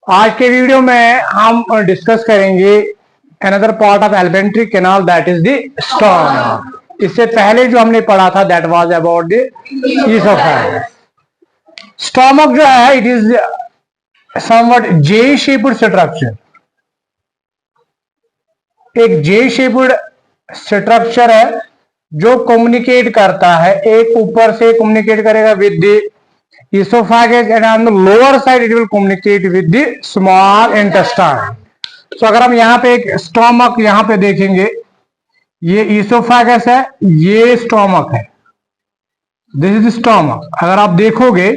आज के वीडियो में हम डिस्कस करेंगे another part of alimentary canal that is the stomach. इससे पहले जो हमने पढ़ा था that was about the oesophagus. Stomach जो है it is somewhat J shaped structure, एक जे शेप्ड स्ट्रक्चर है जो कम्युनिकेट करता है, एक ऊपर से कम्युनिकेट करेगा with the esophagus and on the lower side it will communicate with the small intestine. So अगर हम यहाँ पे एक स्टोमक यहाँ पे देखेंगे, ये ईसोफेगस है, ये स्टोमक है, दिस इज स्टोमक। अगर आप देखोगे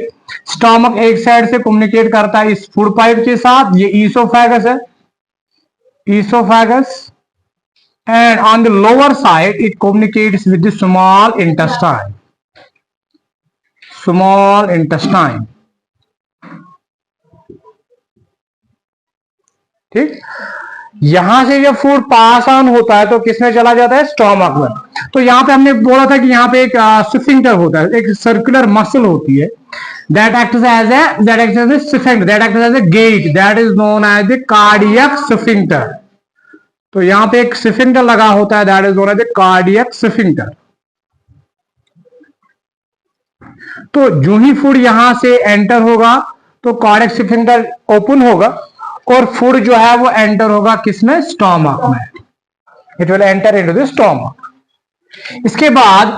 स्टोमक एक साइड से कम्युनिकेट करता है इस फूड पाइप के साथ, ये ईसोफेगस है, oesophagus, and on the lower side it communicates with the small intestine, small intestine. ठीक, यहां से जब फूड पास ऑन होता है तो किसमें चला जाता है, स्टोमक में। तो यहां पे हमने बोला था कि यहां पे एक स्फिंक्टर होता है, एक सर्कुलर मसल होती है that acts as a sphincter, that acts as a gate, that is known as the cardiac sphincter. तो यहां पे एक स्फिंक्टर लगा होता है that is known as the cardiac sphincter. तो जो ही फूड यहां से एंटर होगा तो कार्डियक स्फिंक्टर ओपन होगा और फूड जो है वो एंटर होगा किसमें, स्टोमक में। It will enter into the stomach. इसके बाद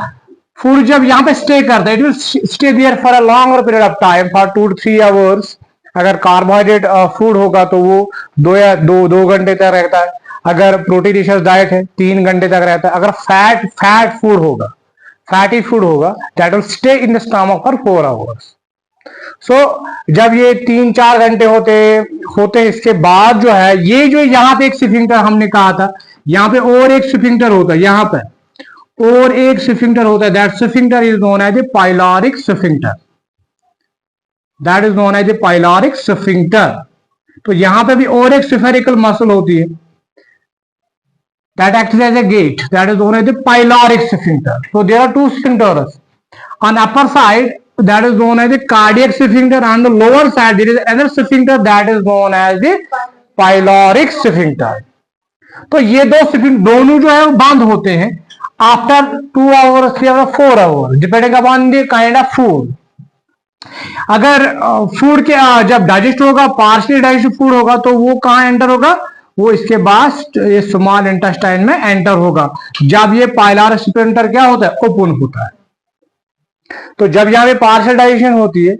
फूड जब यहां पे स्टे करता है, it will stay there for a longer period of time, for 2 to 3 hours. अगर कार्बोहाइड्रेट फूड होगा तो वो 2 घंटे तक रहता है, अगर प्रोटीनिशियस डाइट है 3 घंटे तक रहता है, अगर फैट फूड होगा, फैटी फूड होगा, that will stay in the stomach for 4 hours. So जब ये 3-4 घंटे होते इसके बाद जो है, ये जो यहाँ पे एक स्फिंक्टर हमने कहा था, यहाँ पे और एक स्फिंक्टर होता है, यहाँ पे और एक स्फिंक्टर होता है, that sphincter is known as a pyloric sphincter, that is known as a pyloric sphincter. तो यहाँ पे भी और एक स्फेरिकल मसल होती है that acts as a gate, that is known as the pyloric sphincter. So there are two sphincters. On upper side that is known as the cardiac sphincter, on the lower side there is another sphincter that is known as the pyloric sphincter. तो ये दो sphincter दोनों जो है वो बंद होते हैं आफ्टर 2 आवर्स या 4 hours depending upon the kind of food. अगर फूड के जब डाइजेस्ट होगा, पार्शली डाइजेस्ट फूड होगा, तो वो कहाँ एंटर होगा, वो इसके बाद ये स्मॉल इंटेस्टाइन में एंटर होगा जब ये पाइलोरिक स्फिंक्टर क्या होता है, ओपन होता है। तो जब यहाँ पे पार्शियल डाइजेशन होती है,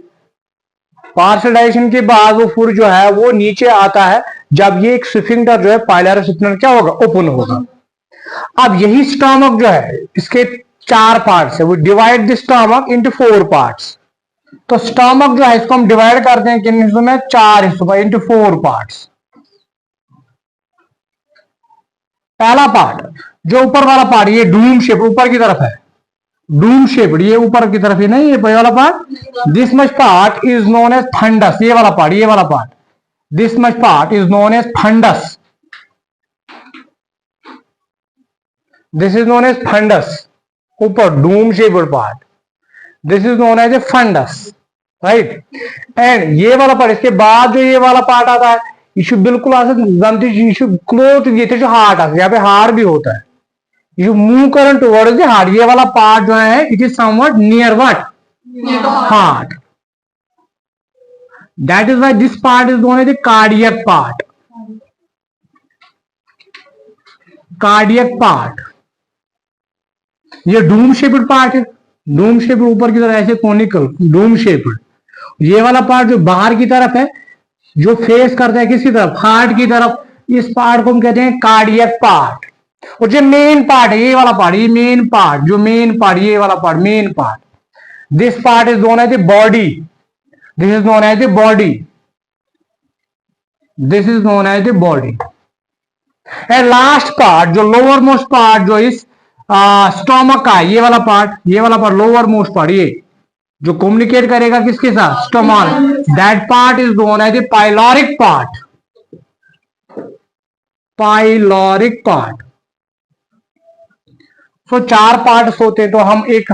पार्शियल डाइजेशन के बाद वो फूड जो है वो नीचे आता है जब ये एक स्फिंक्टर जो है पाइलोरिक स्फिंक्टर क्या होगा, ओपन होगा। अब यही स्टमक जो है इसके 4 पार्ट्स है, वो divide the stomach into 4 parts. तो स्टमक जो है इसको हम डिवाइड करते हैं किन हिस्सों में, 4 हिस्सों में, इनटू 4 पार्ट्स। पहला पार्ट जो ऊपर वाला पार्ट, ये डूम शेप ऊपर की तरफ है, डूम शेप, ये ऊपर की तरफ ही नहीं, ये वाला part, this much part is known as fundus. ये वाला पार्ट, ये वाला part, this much part is known as fundus, this is known as fundus. ऊपर dome shaped part, this is known as a fundus, right. And ये वाला part, इसके बाद जो ये वाला पार्ट आता है, इशू बिल्कुल क्लोज जो हार्ट आता है, यहाँ पे हार्ट भी होता है, you move current towards the heart. ये वाला पार्ट जो है it is somewhat near what, heart, that is why this part is known as the cardiac part, cardiac part. ये डूम शेप्ड पार्ट है, डूम शेप्ड ऊपर की तरफ ऐसे कोनिकल डूम शेप्ड। ये वाला पार्ट जो बाहर की तरफ है, जो फेस करता है किसी तरफ, हार्ट की तरफ, इस पार्ट को हम कहते हैं कार्डियक पार्ट। और जो मेन पार्ट है, ये वाला पार्ट, ये मेन पार्ट, जो मेन पार्ट, ये वाला part, main part, this part is known as the body, this is known as the body, this is known as the body. And last part जो lower most part जो इस stomach का, ये वाला part, ये वाला पार्ट लोअर मोस्ट पार्ट, ये जो कम्युनिकेट करेगा किसके साथ, stomach, that part is known as a pyloric part, pyloric part. So 4 parts होते हैं, तो हम एक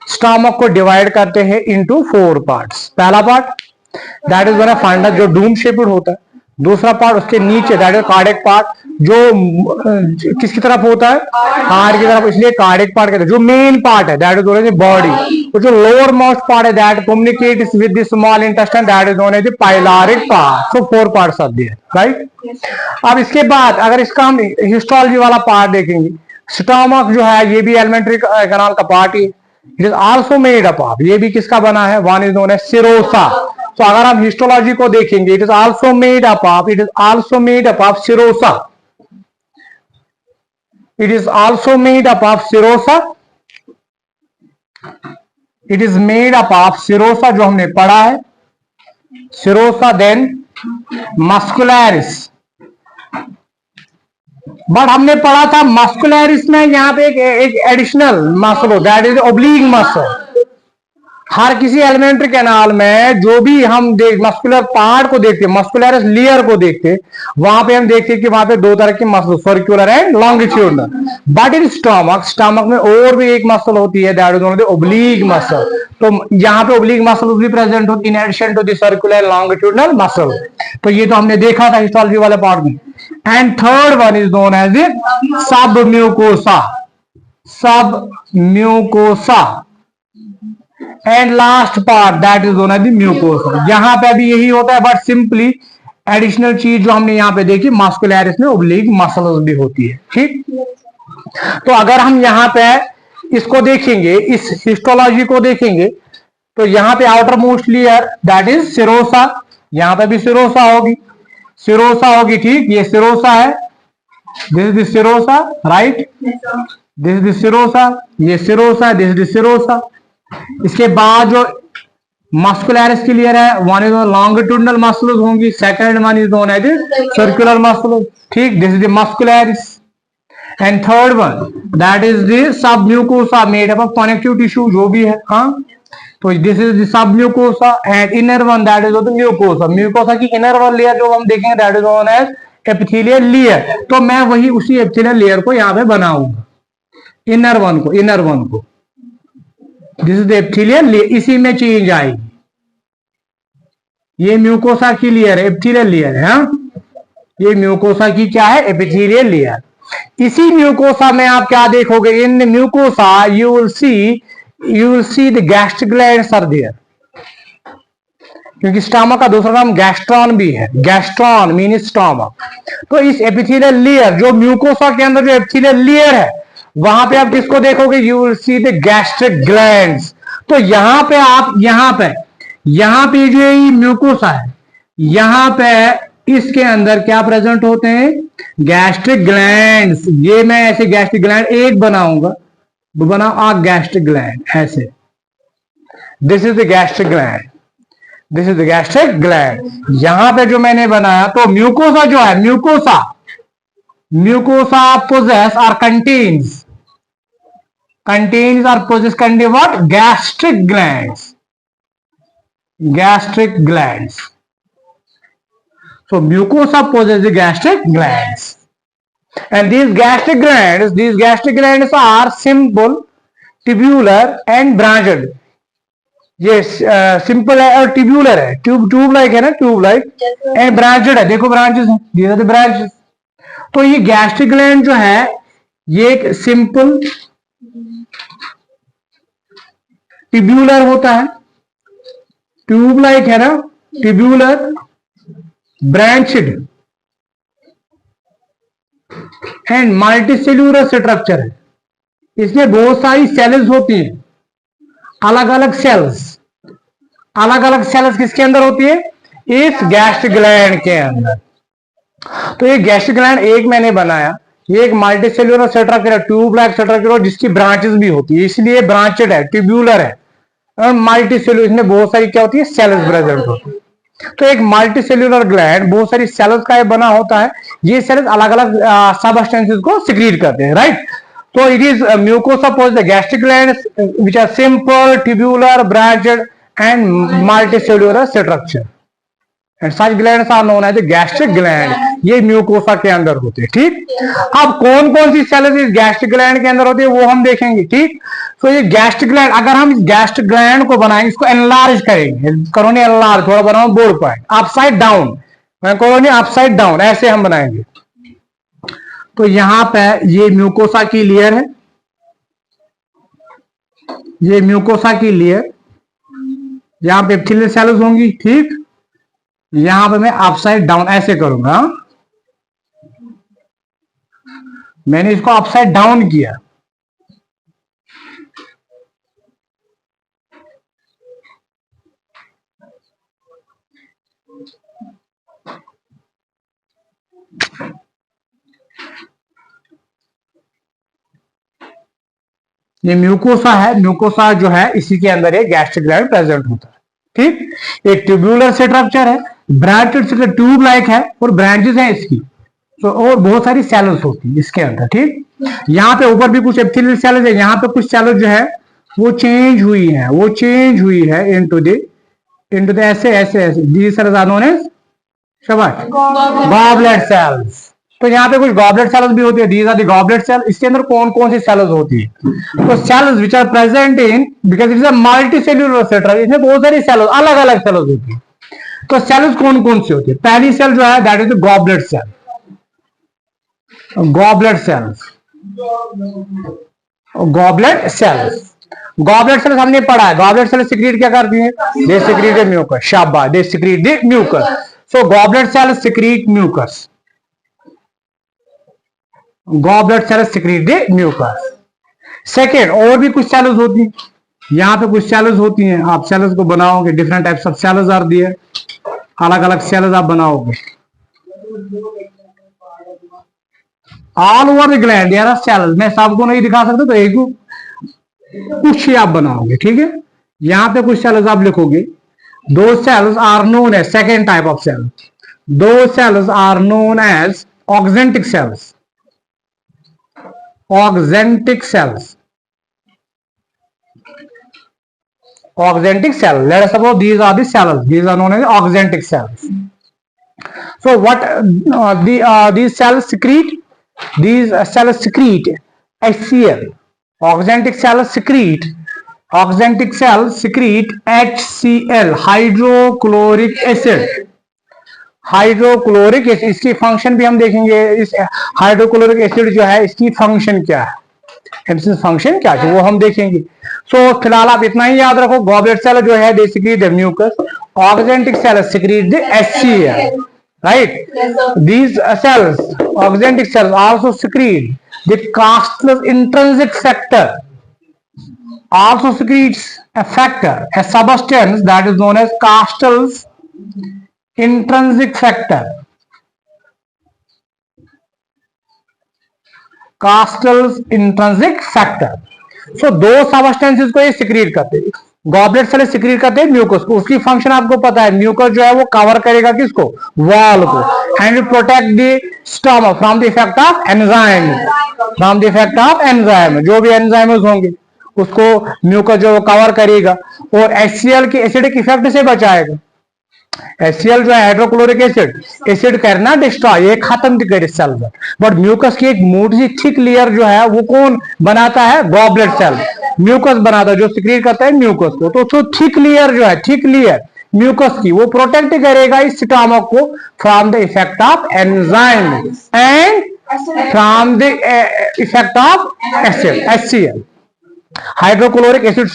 स्टोमक को डिवाइड करते हैं इनटू 4 पार्ट्स। पहला part that is one fundus जो डूम शेप्ड होता है। दूसरा पार्ट उसके नीचे दैट इज कार्डियक पार्ट जो किसकी तरफ होता है, हार्ट की तरफ, इसलिए कार्डियक पार्ट कहते हैं। जो मेन पार्ट है that is known as body, तो जो लोअर मोस्ट पार्ट है that communicates with the small intestine that is known as the pyloric part. So 4 parts are there, right. अब इसके बाद अगर इसका हम हिस्टोलॉजी वाला पार्ट देखेंगे, स्टमक जो है ये भी एलिमेंट्री कैनाल का पार्ट ही, it is also made up of, ये भी किसका बना है, one is known as serosa. तो अगर हम हिस्टोलॉजी को देखेंगे, it is also made up of, it is also made up of serosa, it is also made up of serosa, it is made up of serosa जो हमने पढ़ा है, serosa, then muscularis. But हमने पढ़ा था muscularis में यहां पे एक एडिशनल मसल हो, दैट इज ओब्लिक मसल। हर किसी एलिमेंट्री कैनाल में जो भी हम मस्कुलर पार्ट को देखते हैं, मस्कुलरिस लेयर को देखते हैं, वहां पे हम देखते हैं कि वहां पे 2 तरह की muscle, circular and longitudinal. But in stomach, stomach में और भी एक मसल होती है that is known as oblique muscle. तो यहाँ पे ओब्लिक मसल भी प्रेजेंट होती है in addition to the circular longitudinal muscle. तो ये तो हमने देखा था हिस्टोलॉजी वाले पार्ट में। And third one is known as sub mucosa, sub mucosa. And last part that is known as the mucosa. यहां पे भी यही होता है, बट सिंपली एडिशनल चीज जो हमने यहां पे देखी, मस्कुलरिस में ओब्लिक मसल्स भी होती है, ठीक। तो अगर हम यहां पे इसको देखेंगे, इस हिस्टोलॉजी को देखेंगे, तो यहां पे outer most layer that is serosa, यहां पे भी सिरोसा होगी, सिरोसा होगी, ठीक। ये सिरोसा है, this is the serosa, right, this is the serosa, ये serosa, this is the serosa. इसके बाद जो मस्कुलरिस की लेयर है, वन इज लॉन्गिट्यूडनल मसल्स होंगी, second one is known as circular muscle, ठीक, this is the muscularis. And third one that is the submucosa made up of connective tissue जो भी है, हाँ। तो दिस इज द सब mucosa. And inner one that is the mucosa, mucosa की inner one layer जो हम देखेंगे that is known as epithelial layer. तो मैं वही उसी एपिथेलियल लेयर को यहाँ पे बनाऊंगा, इनर वन को, इनर वन को, this is the epithelial layer, इसी में चेंज आएगी। ये म्यूकोसा की लेयर है, एपिथेलियल लेयर है, हाँ? ये म्यूकोसा की क्या है, एपिथेलियल लेयर। इसी म्यूकोसा में आप क्या देखोगे, in mucosa you will see the gastric glands are there, क्योंकि स्टमक का दूसरा नाम गैस्ट्रॉन भी है, गैस्ट्रॉन मीन स्टमक। तो इस एपिथेलियल लेयर, जो म्यूकोसा के अंदर जो एपिथेलियल लेयर है, वहां पे आप किसको देखोगे, you will see the gastric glands. तो यहां पे आप, यहां पे जो ये म्यूकोसा है, यहां पे इसके अंदर क्या प्रेजेंट होते हैं, गैस्ट्रिक ग्लैंड्स। ये मैं ऐसे गैस्ट्रिक ग्लैंड एक बनाऊंगा, बनाओ आ गैस्ट्रिक ग्लैंड ऐसे, this is the gastric gland, this is the gastric gland. यहां पे जो मैंने बनाया, तो म्यूकोसा जो है, mucosa possess or contains or possess contain what, gastric glands, gastric glands. So mucosa possesses the gastric glands, and these gastric glands are simple, tubular and branched. ये simple है और ट्यूबुलर है, ट्यूब लाइक है ना, tube like, and branched है, देखो branches हैं, these are the branches. तो ये गैस्ट्रिक ग्लैंड जो है, ये एक सिंपल ट्यूबुलर होता है, ट्यूब लाइक है ना, tubular, branched and multicellular structure है। इसमें बहुत सारी सेल्स होती हैं, अलग अलग सेल्स किसके अंदर होती है, इस गैस्ट्रिक ग्लैंड के अंदर। तो ये गैस्ट्रिक ग्लैंड एक मैंने बनाया, ये एक मल्टीसेल्यूलर स्ट्रक्चर है, ट्यूब लाइक स्ट्रक्चर है, जिसकी ब्रांचेस भी होती है, इसलिए ब्रांचेड है, ट्यूबुलर है और मल्टीसेल्यूलर, इसमें बहुत सारी क्या होती है, सेल्स प्रेजेंट होती है। तो एक मल्टीसेल्यूलर ग्लैंड बहुत सारी सेल्स का बना होता है, ये सेल्स अलग अलग सबस्टेंसेस को सिक्रीट करते हैं, राइट। तो it is mucosa possesses the gastric glands which are simple, tubular, branched and multicellular structure, and such glands are known as the gastric gland. ये म्यूकोसा के अंदर होते हैं। ठीक, अब कौन कौन सी सेल्स इस गैस्ट्रिक ग्लैंड के अंदर होती है वो हम देखेंगे। ठीक, तो ये गैस्ट्रिक ग्लैंड, अगर हम इस गैस्ट्रिक ग्लैंड को बनाएंगे, इसको एनलार्ज करेंगे, करोनी एनलार्ज, थोड़ा बनाओ बोर्ड पॉइंट, अपसाइड डाउन, करोनी अपसाइड डाउन, ऐसे हम बनाएंगे। तो यहां पे ये म्यूकोसा की लेयर है, ये म्यूकोसा की लेयर, यहां पे एपिथेलियल सेल्स होंगी। ठीक, यहां पे मैं अपसाइड डाउन ऐसे करूंगा, मैंने इसको अपसाइड डाउन किया। ये म्यूकोसा है, म्यूकोसा जो है इसी के अंदर एक गैस्ट्रिक ग्लैंड प्रेजेंट होता है। ठीक, एक ट्यूबुलर स्ट्रक्चर है, ब्रांचेड स्ट्रक्चर, ट्यूब लाइक है और ब्रांचेस हैं इसकी, तो और बहुत सारी सेल्स होती है इसके अंदर। ठीक, यहाँ पे ऊपर भी कुछ एपिथेलियल सेल्स है, यहाँ पे कुछ सेल्स जो है वो चेंज हुई है, वो चेंज हुई है इनटू द ऐसे ऐसे ऐसे, these cells are known as शाबाश गॉबलेट सेल्स। तो यहाँ पे कुछ गॉबलेट सेल्स भी होती है, these are the goblet cell. इसके अंदर कौन कौन सी सेल्स होती है? तो cells which are present in, because it is a multi cellular structure, इसमें बहुत सारी सेल्स, अलग अलग सेल्स होती है। तो सेल्स कौन कौन सी होती है? पहली सेल जो है that is the goblet cell, goblet cells, goblet cells. Goblet cells हमने पढ़ा है, गॉबलेट सेल्स सिक्रीट क्या करती है? दे सिक्रीट द म्यूकस, शाबाश, they secrete the mucus. So goblet cells secrete mucus, goblet cells secrete the mucus. Second, और भी कुछ सेल्स होती हैं, यहाँ पे कुछ सेल्स होती हैं, आप सेल्स को बनाओगे, different types of cells are दिए, अलग अलग सेल्स आप बनाओगे all over the gland, there are cells. मैं सबको नहीं दिखा सकता, तो एक कुछ ही आप बनाओगे। ठीक है, यहाँ पे कुछ सेल्स आप लिखोगे, दो cells are known as, second type of cell, दो cells are known as oxyntic cells, oxyntic cells, oxyntic cell. Let us suppose these are the cells, these are known as oxyntic cells. So what these cells secrete? These cells secrete HCl. Oxyntic cells secrete, oxyntic cells secrete HCl, hydrochloric acid, hydrochloric acid. इसकी function भी हम देखेंगे, इस hydrochloric acid जो है इसकी function क्या है, फंक्शन क्या है वो हम देखेंगे। सो फिलहाल आप इतना ही याद रखो, गॉबलेट सेल जो है they secrete the mucus, oxyntic cell secrete the HCl, right. These cells, oxyntic cells also secrete the Castle's intrinsic factor, also secretes a factor, a substance that is known as Castle's intrinsic factor, Castle's intrinsic factor। सो दो substances को ये secrete करते हैं, goblet cell secrete करते हैं mucus को। उसकी function आपको पता है, म्यूकस जो है वो कवर करेगा किसको? वॉल को, and protect the stomach from the effect of enzyme, from the effect of enzyme, जो भी एंजाइम्स होंगे उसको म्यूकस जो वो कवर करेगा, और HCl के एसिडिक इफेक्ट से बचाएगा। HCl जो है हाइड्रोक्लोरिक एसिड, एसिड करना डिस्ट्रॉय, ये खत्म करे सेल, बट म्यूकस की एक मोटी सी थिक लेयर जो है वो कौन बनाता है? गॉबलेट सेल म्यूकस बनाता है, जो सिक्रीट करता है म्यूकस को। तो थिक लेयर जो है, थिक लेयर म्यूकस की, वो प्रोटेक्ट करेगा इस स्टमक को from the effect of enzyme and from the effect of acid HCl, hydrochloric acid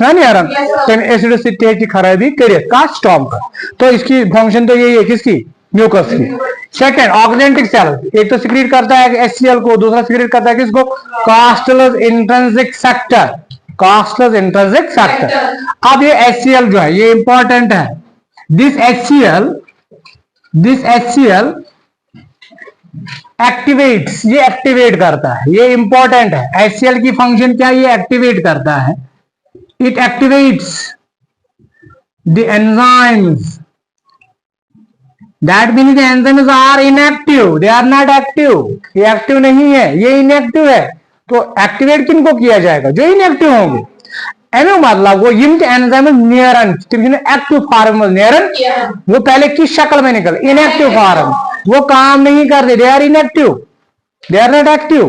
acidity खराबी करेगा स्टॉम का। तो इसकी फंक्शन तो यही है, किसकी? म्यूकस की। सेकंड, ऑक्जेंटिक सेल, एक तो सिक्रीट करता है HCl को, दूसरा सिक्रीट करता है किसको? Castle's intrinsic factor, Castle's intrinsic factor। अब ये HCl जो है ये इंपॉर्टेंट है, दिस HCl एक्टिवेट्स, ये एक्टिवेट करता है, ये इंपॉर्टेंट है। HCl की फंक्शन क्या है? ये एक्टिवेट करता है, it activates the enzymes, that means the enzymes are inactive, they are not active, ये एक्टिव नहीं है, ये इनएक्टिव है। तो एक्टिवेट किनको किया जाएगा? जो इनएक्टिव होंगे। मतलब वो एंजाइम नियरन एक्टिव फॉर्म, नियरन वो पहले किस शक्ल में निकल? Inactive form. वो काम नहीं करते, they are inactive, they are not active.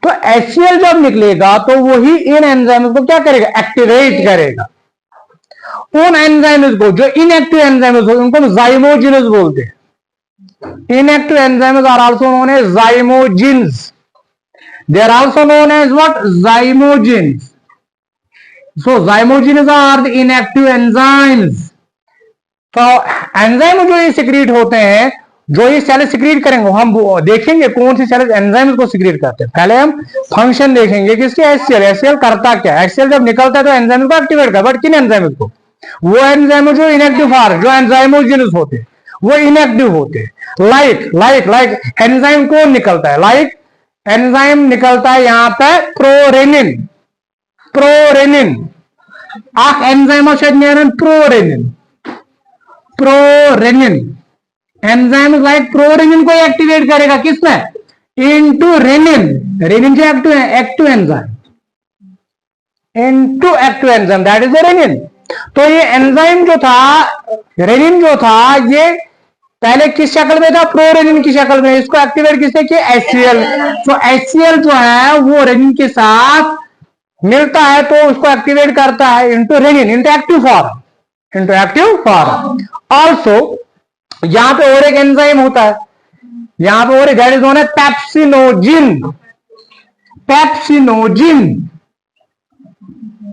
तो HCl जब निकलेगा तो वही इन एंजाइम्स को क्या करेगा, एक्टिवेट करेगा। उन एंजाइम्स को जो इनएक्टिव एंजाइम्स होते हैं उनको जाइमोजिनस बोलते हैं। Inactive enzymes are also known as zymogens. They are also known as what? Zymogens. So zymogens are the inactive enzymes. तो एंजाइम जो ये सिक्रीट होते हैं, जो ये सेल सिक्रीट करेंगे, हम देखेंगे कौन सी सेल एंजाइम को सिक्रीट करते हैं। पहले हम फंक्शन देखेंगे किसके, HCl करता क्या है। HCl जब निकलता है तो एंजाइम को एक्टिवेट करता है, बट किन एंजाइम को, वो एंजाइम जो इनएक्टिव फॉर्म, जो एंजाइमोजेनस होते हैं वो इनएक्टिव होते हैं। लाइक एंजाइम कौन निकलता है, लाइक एंजाइम निकलता है यहां पे प्रोरेनिन, प्रोरेनिन आख enzyme prorenin, prorenin enzyme like prorenin को एक्टिवेट करेगा किसमें, इनटू रेनिन, रेनिन जो active enzyme, into active enzyme, that is the renin. तो ये एंजाइम जो था, रेनिन जो था, ये पहले किस शक्ल में था, प्रोरेनिन की शक्ल में। इसको एक्टिवेट किसने किया, HCl। तो HCl जो है वो रेनिन के साथ मिलता है तो उसको एक्टिवेट करता है into renin, into active form, into active form. Also यहां पे और एक एंजाइम होता है, यहां पे और that is known as pepsinogen, pepsinogen,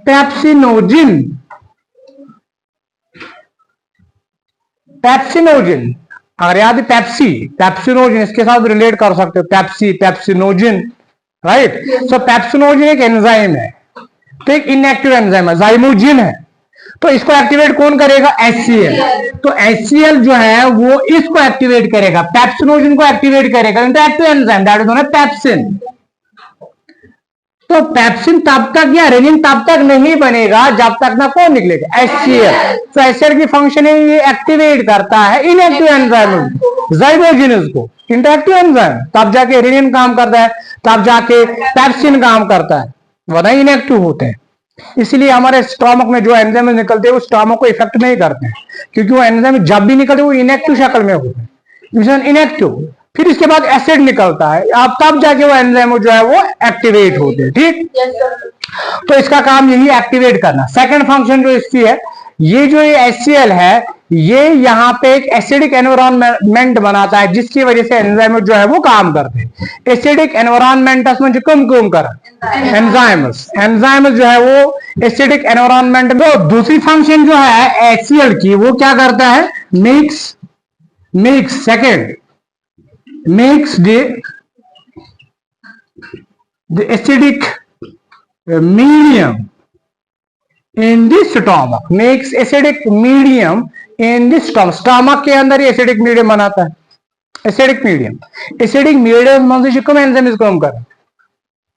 pepsinogen, pepsinogen. अगर याद पेप्सी, पेप्सिनोजिन इसके साथ रिलेट कर सकते हो, पेप्सी, पेप्सिनोजिन, राइट। सो पेप्सिनोजिन एक एंजाइम है, तो एक इनएक्टिव एंजाइम है, जाइमोजिन है। तो इसको एक्टिवेट कौन करेगा, HCl। तो HCl जो है वो इसको एक्टिवेट करेगा, पेप्सिनोजिन को एक्टिवेट करेगा into active enzyme, that is known as pepsin. तो पेप्सिन तब तक या रेनिन तब तक नहीं बनेगा जब तक ना कौन निकलेगा, HCl। तो HCl की फंक्शन है ये एक्टिवेट करता है इनएक्टिव एंजाइम जाइमोजिनस को इनटू एक्टिव एंजाइम, तब जाके रेनिन काम करता है, तब जाके पेप्सिन काम करता है, वरना इनएक्टिव होते हैं। इसलिए हमारे स्टोमक में जो एंजाइम निकलते हैं वो स्टोमक को इफेक्ट नहीं करते हैं, क्योंकि वो एंजाइम जब भी निकलते हैं वो इनएक्टिव शक्ल में होते हैं, इनएक्टिव। फिर इसके बाद एसिड निकलता है, अब तब जाके वो एंजाइम जो है वो एक्टिवेट होते हैं, ठीक। तो इसका काम यही एक्टिवेट करना। सेकंड फंक्शन जो इसकी है, ये जो ये HCl है ये यहाँ पे एक एसिडिक एनवायरनमेंट बनाता है, जिसकी वजह से एंजाइम जो है वो काम करते हैं। एसिडिक एनवायरनमेंट म्हणजे कम करा एंजाइम्स, एंजाइम्स जो है वो एसिडिक एनवायरनमेंट में। दूसरी फंक्शन जो है HCl की वो क्या करता है, mix second makes the acidic medium in the stomach, makes acidic medium in the stomach। Stomach के अंदर ही एसिडिक मीडियम बनाता है, एसिडिक मीडियम, एसिडिक मीडियम म्हणजे कम एंजाइम कम कर,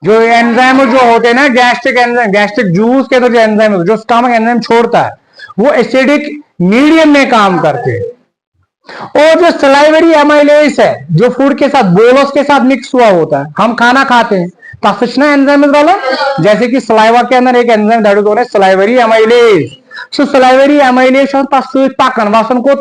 जो एंजाइम जो होते हैं ना गैस्ट्रिक एंजाइम, गैस्ट्रिक जूस के अंदर जो एंजाइम जो स्टमक एंजाइम छोड़ता है वो एसिडिक मीडियम में काम करते हैं। और जो सलाइवरी एमाइलेज है जो फूड के साथ बोलस के साथ मिक्स हुआ होता है, हम खाना खाते हैं तफिशना एंजाइम वाला, जैसे कि सलाइवा के अंदर एक enzyme that is known as salivary amylase. So salivary amylase पकन वासन को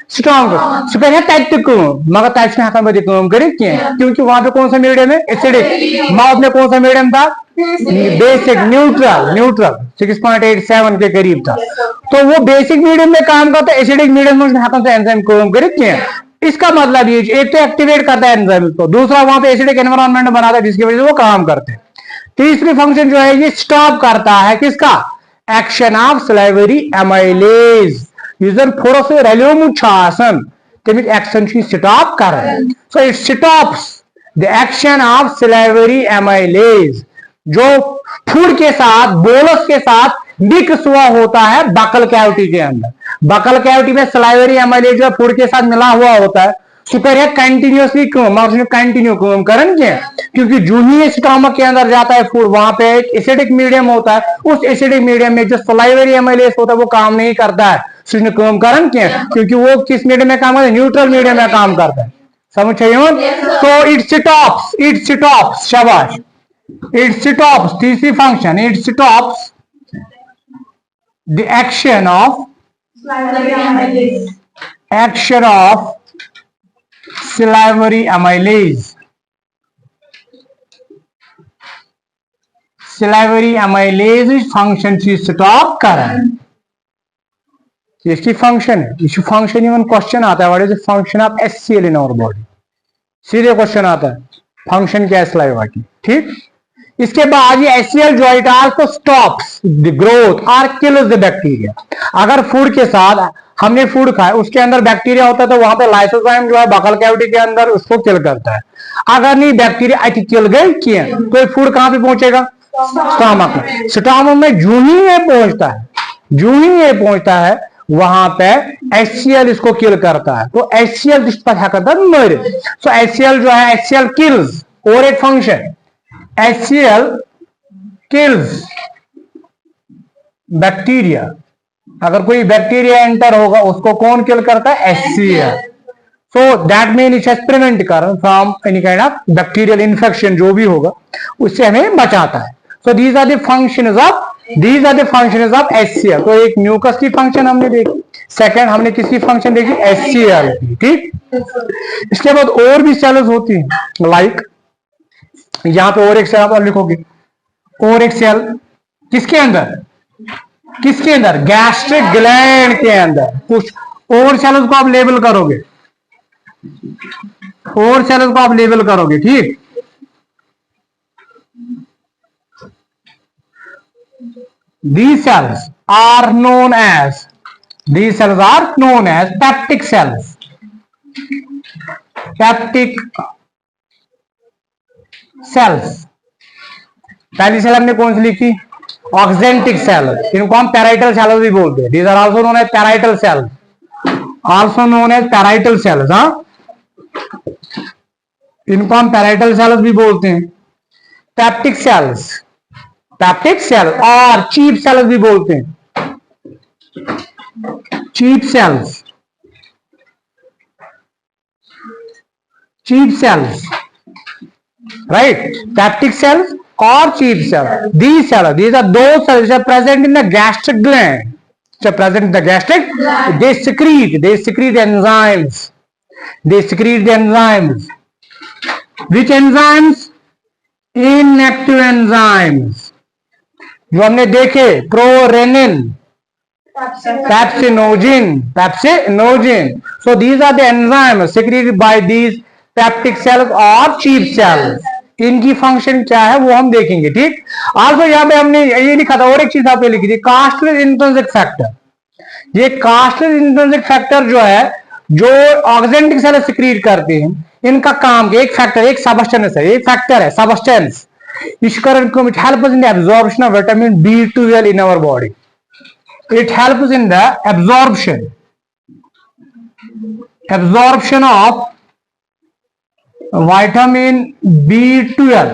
स्ट्रॉन्ग सुपर है टाइट मगर टाइट में हाथ में काम करे क्योंकि वहां पे कौन सा मीडियम है, एसिडिक। माउथ में कौन सा मीडियम था, बेसिक, न्यूट्रल 6.87 के करीब था। तो वो बेसिक मीडियम में काम करता है, एसिडिक मीडियम में हाथों से एंजाइम काम करे। इसका मतलब ये एक तो एक्टिवेट करता है एंजाइम को, दूसरा वहां पे एसिडिक एनवायरनमेंट बनाता है जिसकी वजह से वो काम करते हैं। तीसरी फंक्शन जो है ये स्टॉप करता है किसका, एक्शन ऑफ सलाइवरी एमाइलेज। यूजन थोड़ा सा रेल्यूम छासन तमिक एक्शन स्टॉप कर, so it stops the action of salivary amylase जो फूड के साथ बोलस के साथ मिक्स हुआ होता है बकल कैविटी के अंदर। बकल कैविटी में सलाइवरी एमाइलेज जो फूड के साथ मिला हुआ होता है सुपर है कंटिन्यूसली कंटिन्यू करें क्योंकि जो ही स्टमक के अंदर जाता है फूड वहां पे एक एसिडिक मीडियम होता है, उस एसिडिक मीडियम में जो सलाइवरी एमाइलेज होता है वो काम नहीं करता है, काम करें क्योंकि वो किस मीडियम में काम करता है, न्यूट्रल मीडियम में काम करता है। समझ तो इट स्टॉप्स शाबाश, it stops, तीसरी function, it stops the action of salivary amylase, salivary amylase function ची स्टॉप करंट, इसकी फंक्शन है, इसकी फंक्शन इवन क्वेश्चन आता है, what is the function of HCl in our body, सीधे क्वेश्चन आता है फंक्शन क्या है सलाइवा की, ठीक। इसके बाद ये HCl जो it also stops the growth और किल्स द बैक्टीरिया। अगर फूड के साथ हमने फूड खाया, उसके अंदर बैक्टीरिया होता है तो वहां पे लाइसोजाइम जो है बकल कैविटी के अंदर उसको किल करता है। अगर नहीं बैक्टीरिया किल गए किए तो फूड कहां पे पहुंचेगा, स्टमक में। स्टमक में जूं ही ये पहुंचता है, जूं ही ये पहुंचता है वहां पे HCl इसको किल करता है, तो HCl इस पर क्या करता है, मर। सो HCl जो है HCl किल्स, और एक फंक्शन HCl किल्स बैक्टीरिया। अगर कोई बैक्टीरिया एंटर होगा उसको कौन किल करता है, HCl। So that mean it has prevent कर from any kind of bacterial infection, जो भी होगा उससे हमें बचाता है। So these are the functions of HCl। तो एक म्यूकस की फंक्शन हमने देखी, सेकंड हमने किसकी फंक्शन देखी, HCl की, ठीक। इसके बाद और भी सेल्स होती हैं, लाइक यहां पे और एक सेल आप लिखोगे, और एक सेल किसके अंदर, किसके अंदर, गैस्ट्रिक ग्लैंड के अंदर। कुछ और सेल्स को आप लेबल करोगे, और सेल्स को आप लेबल करोगे, ठीक। These cells are known as peptic cells. Peptic cells. पहली सेल हमने कौन सी लिखी, ऑक्जेंटिक सेल, इनको हम पैराइटल सेल्स भी बोलते हैं। These are also known as parietal cells. Also known as parietal cells, हाँ, इनको हम पैराइटल सेल्स भी बोलते हैं। पेप्टिक सेल्स, पेप्टिक सेल और चीप सेल्स भी बोलते हैं, chief cells, chief cells, right. Peptic cells और chief cell, these are those cells which are present in the gastric gland, which are present in the gastric, they secrete enzymes, which enzymes, inactive enzymes जो हमने देखे, prorenin, pepsinogen. So these are the enzymes secreted by these peptic cells और cheap cells। इनकी function क्या है वो हम देखेंगे, ठीक। आल्सो यहाँ पे हमने ये लिखा था, और एक चीज आप लिखी थी, कास्टलेज इंट्रिंसिक फैक्टर। ये कास्टलेज इंट्रिंसिक फैक्टर जो है, जो ऑक्जेंटिक सेल सिक्रीट करते हैं, इनका काम, एक फैक्टर, एक सबस्टेंस है, एक फैक्टर है substance, which helps in the absorption of vitamin B12 in our body. It helps in the absorption of vitamin B12,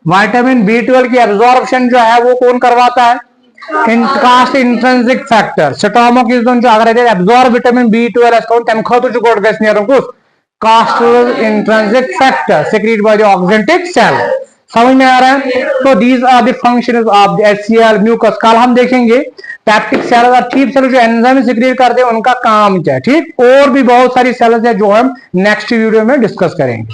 vitamin B12 की एब्जॉर्प्शन जो है वो कौन करवाता है, castle intrinsic factor. Stomach is जो अगर एब्जॉर्ब विटामिन B12 कौन तम खतु जो गोट गस नियर कुछ castle intrinsic factor secreted by the oxyntic cell. समझ में आ रहा है। तो these are the functions of HCl mucus. कल हम देखेंगे पेप्टिक सेल और चीप सेल जो एंजाइम सिक्रीट करते हैं उनका काम क्या है, ठीक। और भी बहुत सारी सेल्स है जो हम नेक्स्ट वीडियो में डिस्कस करेंगे।